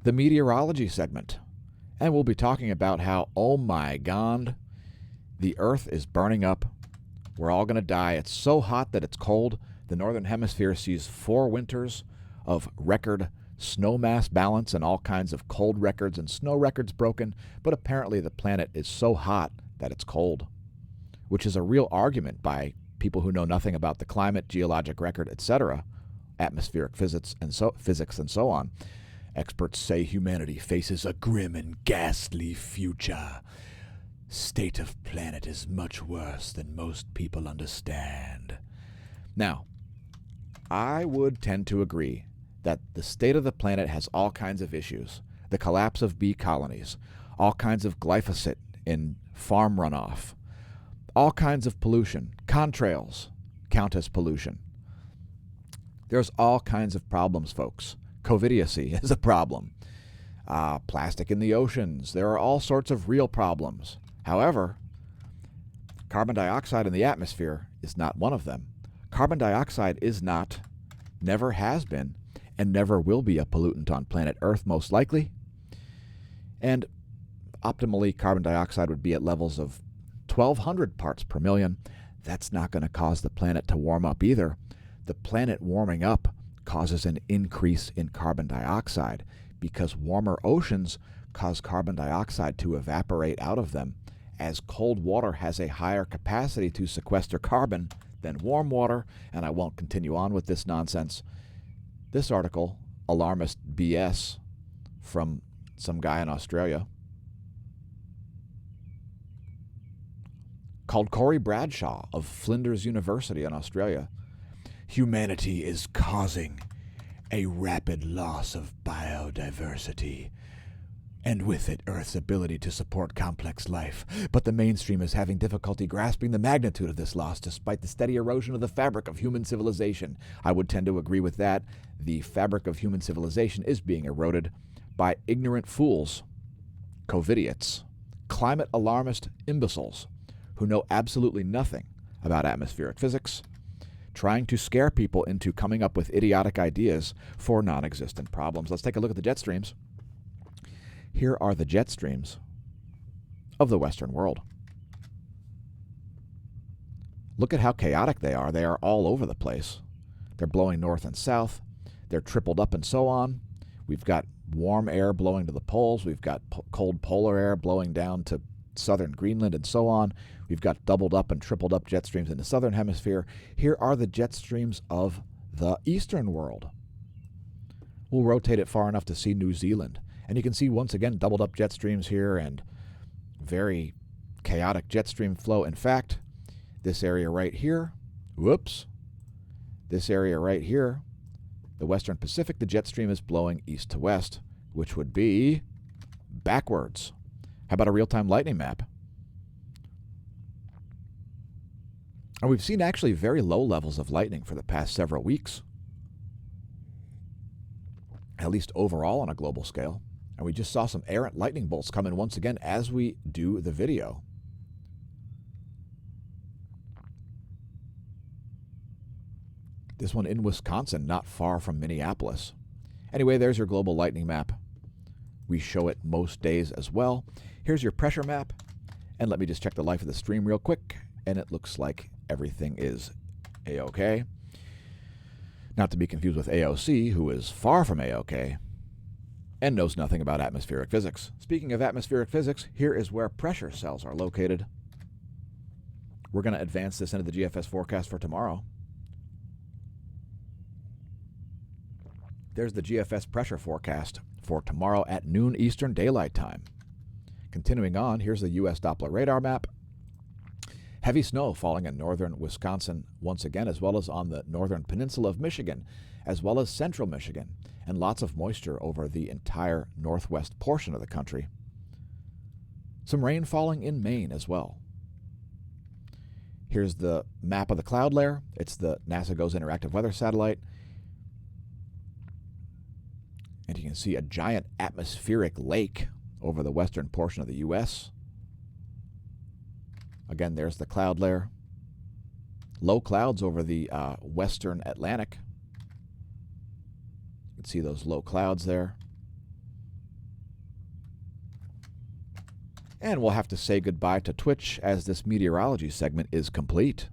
the meteorology segment. And we'll be talking about how, oh my God, the Earth is burning up. We're all going to die. It's so hot that it's cold. The Northern Hemisphere sees 4 winters of record snow mass balance and all kinds of cold records and snow records broken. But apparently the planet is so hot that it's cold, which is a real argument by people who know nothing about the climate, geologic record, etc., atmospheric physics and so on. Experts say humanity faces a grim and ghastly future. State of planet is much worse than most people understand. Now, I would tend to agree that the state of the planet has all kinds of issues. The collapse of bee colonies, all kinds of glyphosate in farm runoff, all kinds of pollution. Contrails count as pollution. There's all kinds of problems, folks. Covidiacy is a problem. Plastic in the oceans. There are all sorts of real problems. However, carbon dioxide in the atmosphere is not one of them. Carbon dioxide is not, never has been, and never will be a pollutant on planet Earth, most likely. And optimally, carbon dioxide would be at levels of 1,200 parts per million. That's not going to cause the planet to warm up either. The planet warming up causes an increase in carbon dioxide because warmer oceans cause carbon dioxide to evaporate out of them, as cold water has a higher capacity to sequester carbon than warm water. And I won't continue on with this nonsense. This article, alarmist BS from some guy in Australia, called Corey Bradshaw of Flinders University in Australia, humanity is causing a rapid loss of biodiversity, and with it, Earth's ability to support complex life. But the mainstream is having difficulty grasping the magnitude of this loss despite the steady erosion of the fabric of human civilization. I would tend to agree with that. The fabric of human civilization is being eroded by ignorant fools, covidiots, climate alarmist imbeciles who know absolutely nothing about atmospheric physics, trying to scare people into coming up with idiotic ideas for non-existent problems. Let's take a look at the jet streams. Here are the jet streams of the Western world. Look at how chaotic they are. They are all over the place. They're blowing north and south. They're tripled up and so on. We've got warm air blowing to the poles. We've got cold polar air blowing down to southern Greenland and so on. We've got doubled up and tripled up jet streams in the southern hemisphere. Here are the jet streams of the eastern world. We'll rotate it far enough to see New Zealand. And you can see once again doubled up jet streams here and very chaotic jet stream flow. In fact, this area right here, this area right here, the Western Pacific, the jet stream is blowing east to west, which would be backwards. How about a real-time lightning map? And we've seen actually very low levels of lightning for the past several weeks, at least overall on a global scale. And we just saw some errant lightning bolts come in once again as we do the video. This one in Wisconsin, not far from Minneapolis. Anyway, there's your global lightning map. We show it most days as well. Here's your pressure map. And let me just check the life of the stream real quick. And it looks like everything is A-OK. Not to be confused with AOC, who is far from A-OK and knows nothing about atmospheric physics. Speaking of atmospheric physics, here is where pressure cells are located. We're going to advance this into the Gfs forecast for tomorrow. There's the Gfs pressure forecast for tomorrow at noon Eastern Daylight Time. Continuing on, here's the U.S. Doppler radar map. Heavy snow falling in northern Wisconsin once again, as well as on the northern peninsula of Michigan, as well as central Michigan, and lots of moisture over the entire northwest portion of the country. Some rain falling in Maine as well. Here's the map of the cloud layer. It's the NASA GOES interactive weather satellite. And you can see a giant atmospheric lake over the western portion of the U.S. Again, there's the cloud layer. Low clouds over the western Atlantic. You can see those low clouds there. And we'll have to say goodbye to Twitch as this meteorology segment is complete.